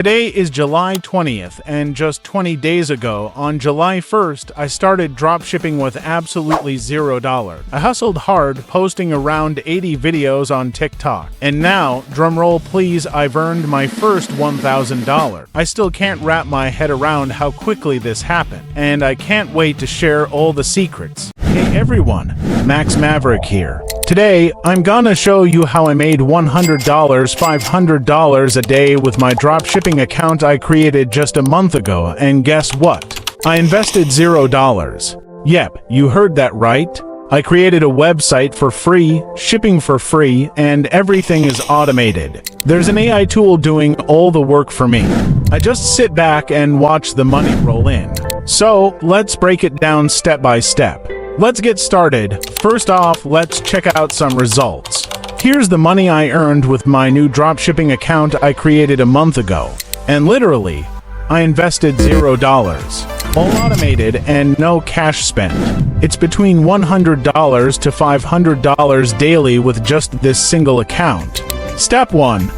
Today is July 20th, and just 20 days ago, on July 1st, I started dropshipping with absolutely $0. I hustled hard, posting around 80 videos on TikTok. And now, drumroll please, I've earned my first $1,000. I still can't wrap my head around how quickly this happened, and I can't wait to share all the secrets. Hey everyone, Max Maverick here. Today, I'm gonna show you how I made $100, $500 a day with my dropshipping account I created just a month ago, and guess what? I invested $0. Yep, you heard that right. I created a website for free, shipping for free, and everything is automated. There's an AI tool doing all the work for me. I just sit back and watch the money roll in. So, let's break it down step by step. Let's get started. First off, let's check out some results. Here's the money I earned with my new dropshipping account I created a month ago. And literally, I invested $0. All automated and no cash spent. It's between $100 to $500 daily with just this single account. Step 1.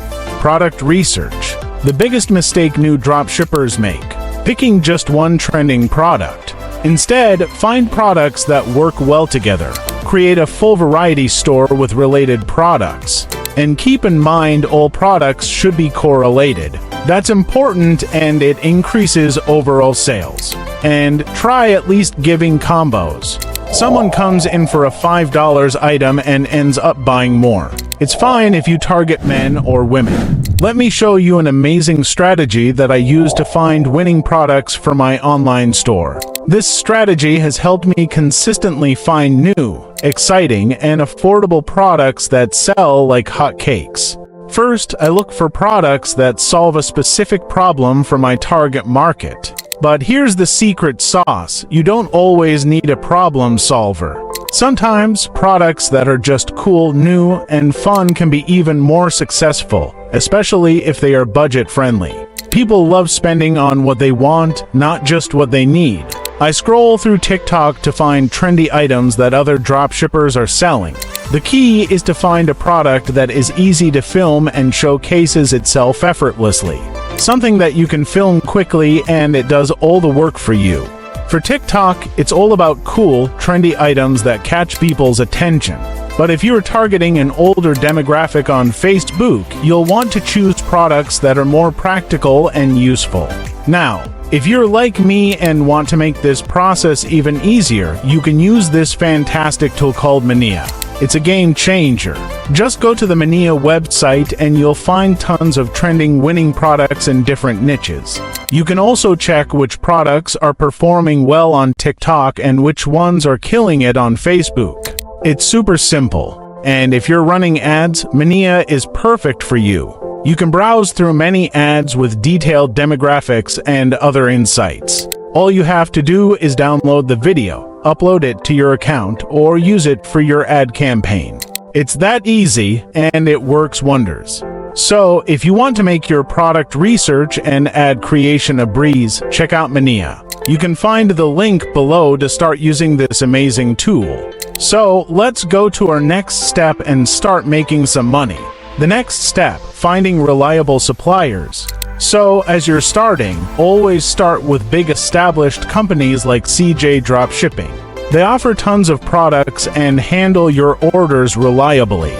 Product research. The biggest mistake new dropshippers make. Picking just one trending product. Instead, find products that work well together. Create a full variety store with related products. And keep in mind all products should be correlated. That's important and it increases overall sales. And try at least giving combos. Someone comes in for a $5 item and ends up buying more. It's fine if you target men or women. Let me show you an amazing strategy that I use to find winning products for my online store. This strategy has helped me consistently find new, exciting, and affordable products that sell like hotcakes. First, I look for products that solve a specific problem for my target market. But here's the secret sauce: you don't always need a problem solver. Sometimes, products that are just cool, new, and fun can be even more successful, especially if they are budget-friendly. People love spending on what they want, not just what they need. I scroll through TikTok to find trendy items that other dropshippers are selling. The key is to find a product that is easy to film and showcases itself effortlessly. Something that you can film quickly and it does all the work for you. For TikTok, it's all about cool, trendy items that catch people's attention. But if you're targeting an older demographic on Facebook, you'll want to choose products that are more practical and useful. Now, if you're like me and want to make this process even easier, you can use this fantastic tool called Mania. It's a game changer. Just go to the Mania website and you'll find tons of trending winning products in different niches. You can also check which products are performing well on TikTok and which ones are killing it on Facebook. It's super simple, and if you're running ads, Mania is perfect for you. You can browse through many ads with detailed demographics and other insights. All you have to do is download the video, upload it to your account, or use it for your ad campaign. It's that easy, and it works wonders. So, if you want to make your product research and ad creation a breeze, check out Mania. You can find the link below to start using this amazing tool. So, let's go to our next step and start making some money. The next step, finding reliable suppliers. So, as you're starting, always start with big established companies like Days Dropshipping. They offer tons of products and handle your orders reliably.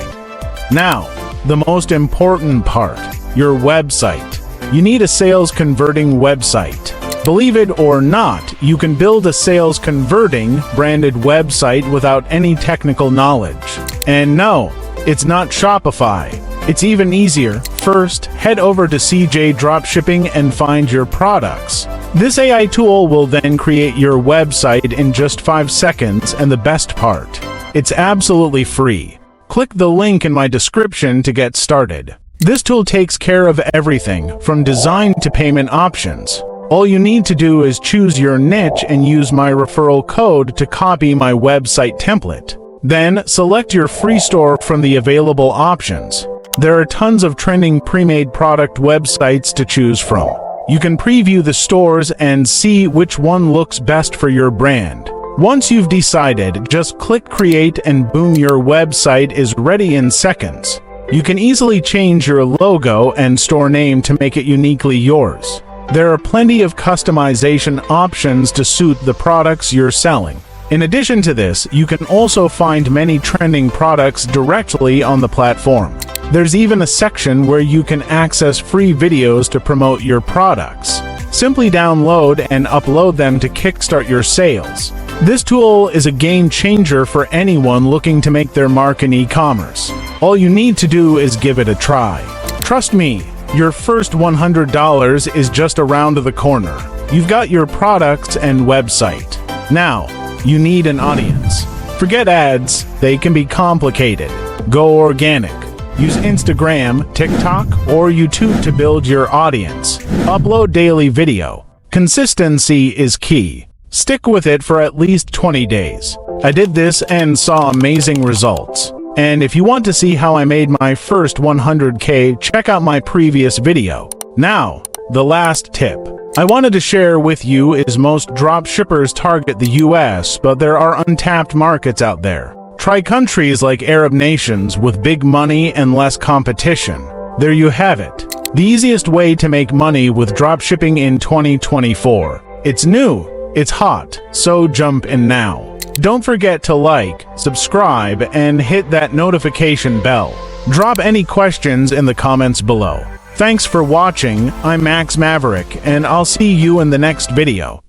Now, the most important part, your website. You need a sales converting website. Believe it or not, you can build a sales converting branded website without any technical knowledge. And no, it's not Shopify. It's even easier. First, head over to Days Dropshipping and find your products. This AI tool will then create your website in just 5 seconds, and the best part, it's absolutely free. Click the link in my description to get started. This tool takes care of everything, from design to payment options. All you need to do is choose your niche and use my referral code to copy my website template. Then, select your free store from the available options. There are tons of trending pre-made product websites to choose from. You can preview the stores and see which one looks best for your brand. Once you've decided, just click create and boom, your website is ready in seconds. You can easily change your logo and store name to make it uniquely yours. There are plenty of customization options to suit the products you're selling. In addition to this, you can also find many trending products directly on the platform. There's even a section where you can access free videos to promote your products. Simply download and upload them to kickstart your sales. This tool is a game changer for anyone looking to make their mark in e-commerce. All you need to do is give it a try. Trust me, your first $100 is just around the corner. You've got your products and website. Now, you need an audience. Forget ads, they can be complicated. Go organic. Use Instagram, TikTok, or YouTube to build your audience. Upload daily video. Consistency is key. Stick with it for at least 20 days. I did this and saw amazing results. And if you want to see how I made my first 100K, check out my previous video. Now, the last tip I wanted to share with you is most dropshippers target the US, but there are untapped markets out there. Try countries like Arab nations with big money and less competition. There you have it. The easiest way to make money with dropshipping in 2024. It's new, it's hot, so jump in now. Don't forget to like, subscribe, and hit that notification bell. Drop any questions in the comments below. Thanks for watching. I'm Max Maverick, and I'll see you in the next video.